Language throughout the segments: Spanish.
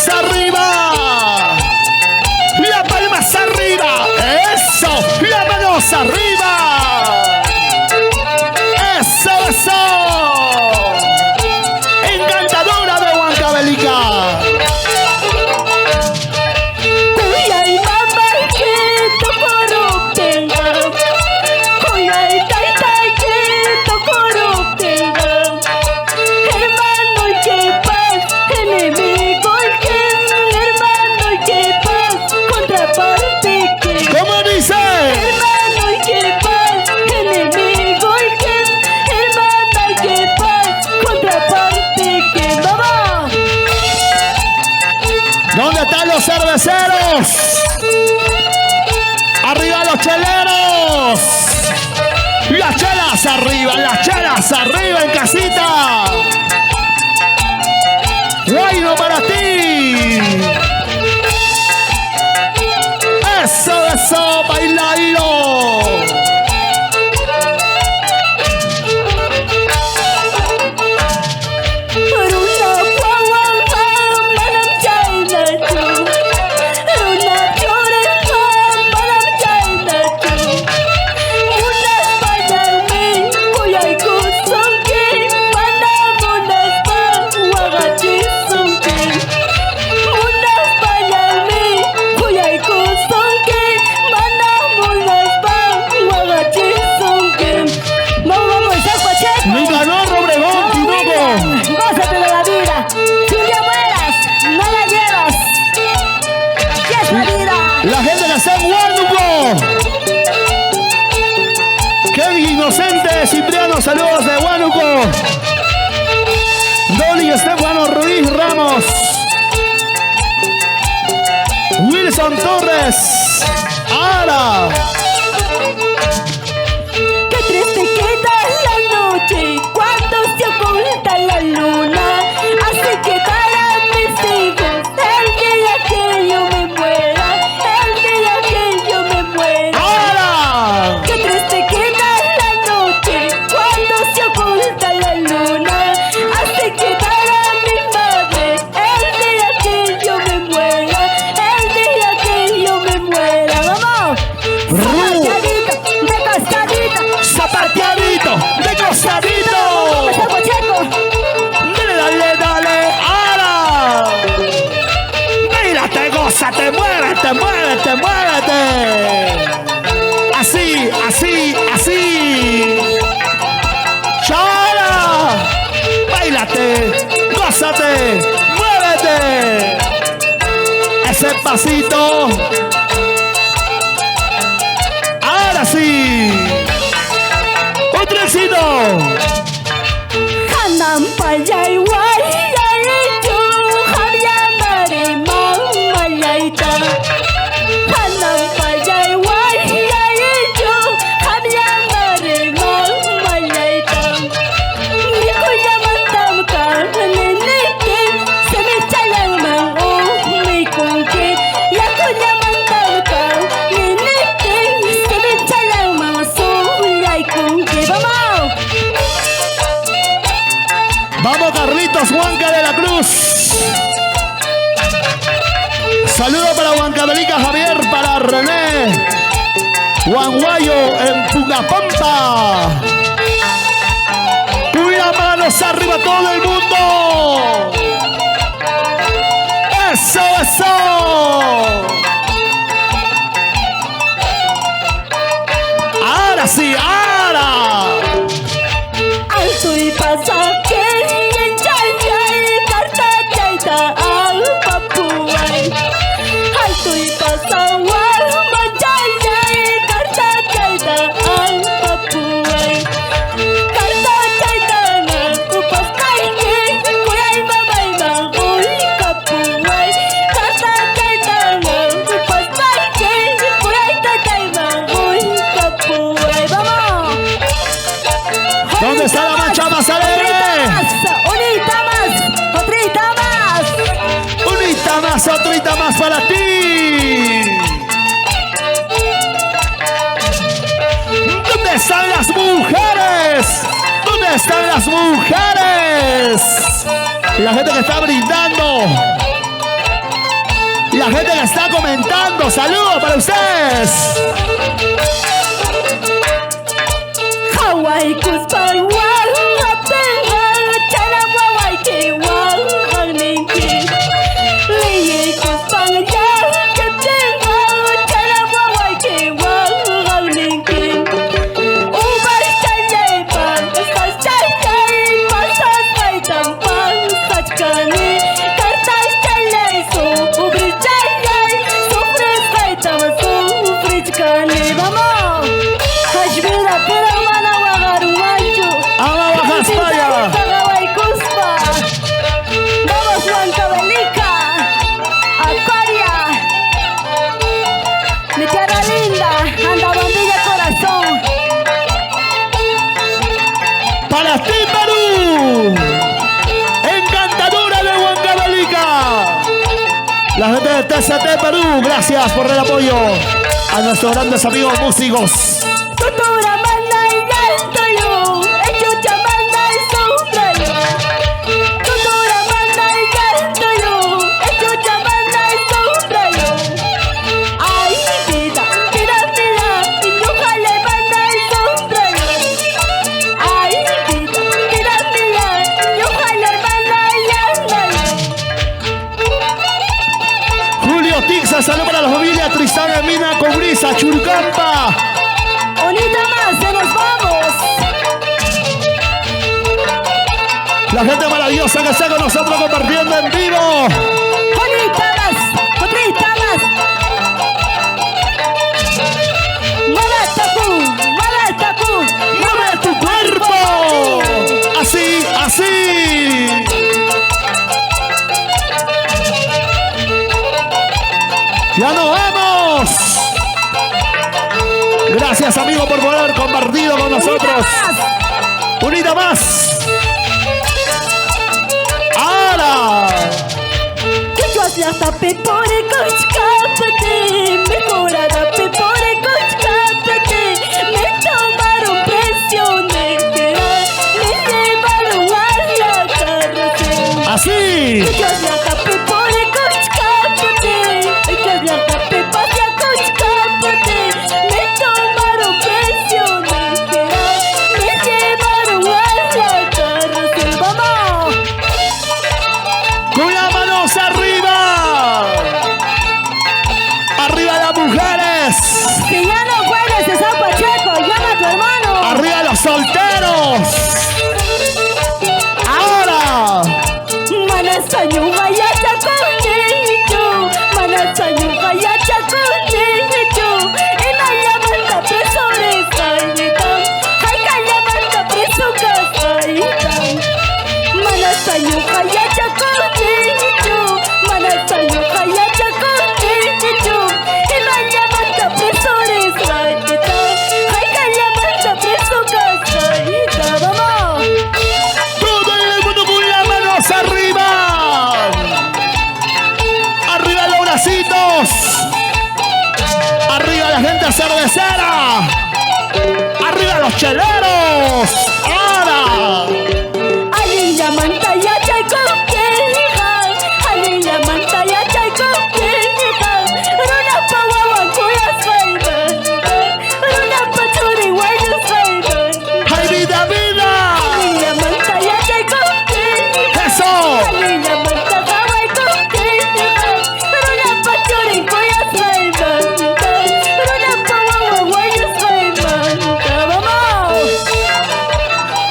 manos arriba. Las palmas arriba. Eso. Las manos arriba. Eso, eso. Encantadora de Huancavelica. ¿Dónde están los cerveceros? ¡Arriba los cheleros! ¡Las chelas arriba en casita! ¡Guayno para ti! ¡Eso, eso, bailailo! La gente de San Huánuco. Kevin Inocente, Cipriano, saludos de Huánuco. Dolly Estefano Ruiz Ramos. Wilson Torres. Ara. Qué triste queda la noche cuando se oculta la luna. Así quedarán mis hijos el día que yo me muera. Qué triste queda la noche cuando se oculta la luna. Así quedará mi madre el día que yo me muera. El día que yo me muera. ¡Vamos! Zapateadito, de costadito. Dale, dale, ahora. Mírate, gózate, muévete, muévete, muévete. Así, así, así. Chala. Báilate, gózate, muévete. Ese pasito. Ahora sí. Otro éxito. Hanan payay wayayichu haryamare mamayaita. Hanan payay wayayichu haryamare mamayaita. Niku yamantam ka neneke semichalang mang umikungke. Yaku yamantam ka neneke semichalang mang suyay kungke. Vamos. Vamos, Carlitos Huanca de la Cruz. Saludo para Huancavelica Javier, para René Huanguayo en Pugapampa. Cuida manos arriba todo el mundo. Eso, eso. Ahora sí, ahora. Alto y pasaje. ¿Dónde está la mancha más alegre? Unita más, otrita más. Unita más, otrita más para ti. ¿Dónde están las mujeres? ¿Dónde están las mujeres? La gente que está brindando La gente que está comentando, saludos para ustedes. Hawaii Kuspan la gente de TCT Perú, gracias por el apoyo a nuestros grandes amigos músicos. Salud para la familia Tristán Mina con Brisa, Churcampa. Unita más, se nos vamos. La gente maravillosa que está con nosotros compartiendo en vivo. Unita más, otrita más. Mueve tu cuerpo. Así, así. ¡Ya nos vamos! Gracias, amigo, por haber compartido con nosotros. Unida más. ¡Ahora! Me tomaron prisionera, me llevaron a la cárcel. ¡Así! ¡Solteros! ¡Ahora! ¡Arriba la gente cervecera! ¡Arriba los cheleros! ¡Ahora! ¡Ay, vida, vida! ¡Eso!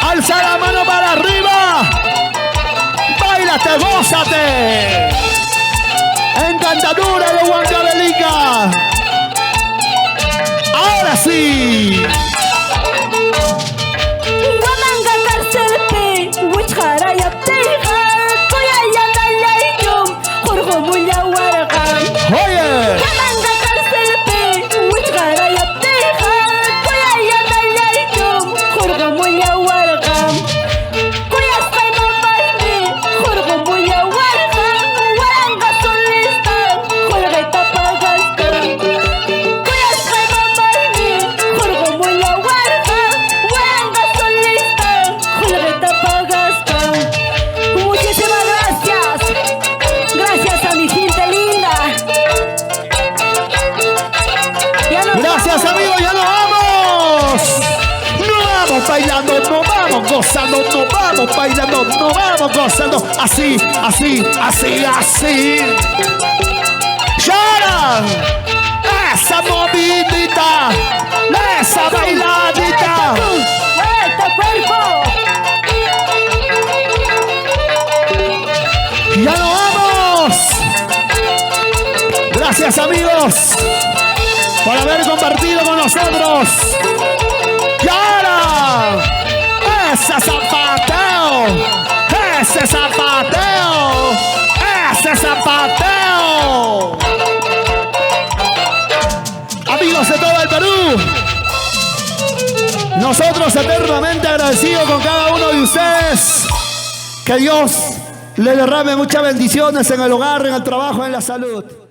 ¡Alza la mano para arriba! ¡Báilate, gózate! ¡Encantadura de Huancavelica! ¡Ahora sí! ¡Oye! gozando. Así, así, así, así. Lloran. Esa movidita. Esa bailadita. ¡Vuelta, cuerpo! ¡Ya nos vamos! Gracias, amigos, por haber compartido con nosotros. ¡Y ahora! ¡Ese zapateo! ¡Ese zapateo! ¡Ese zapateo! Amigos de todo el Perú, nosotros eternamente agradecidos con cada uno de ustedes. Que Dios le derrame muchas bendiciones en el hogar, en el trabajo, en la salud.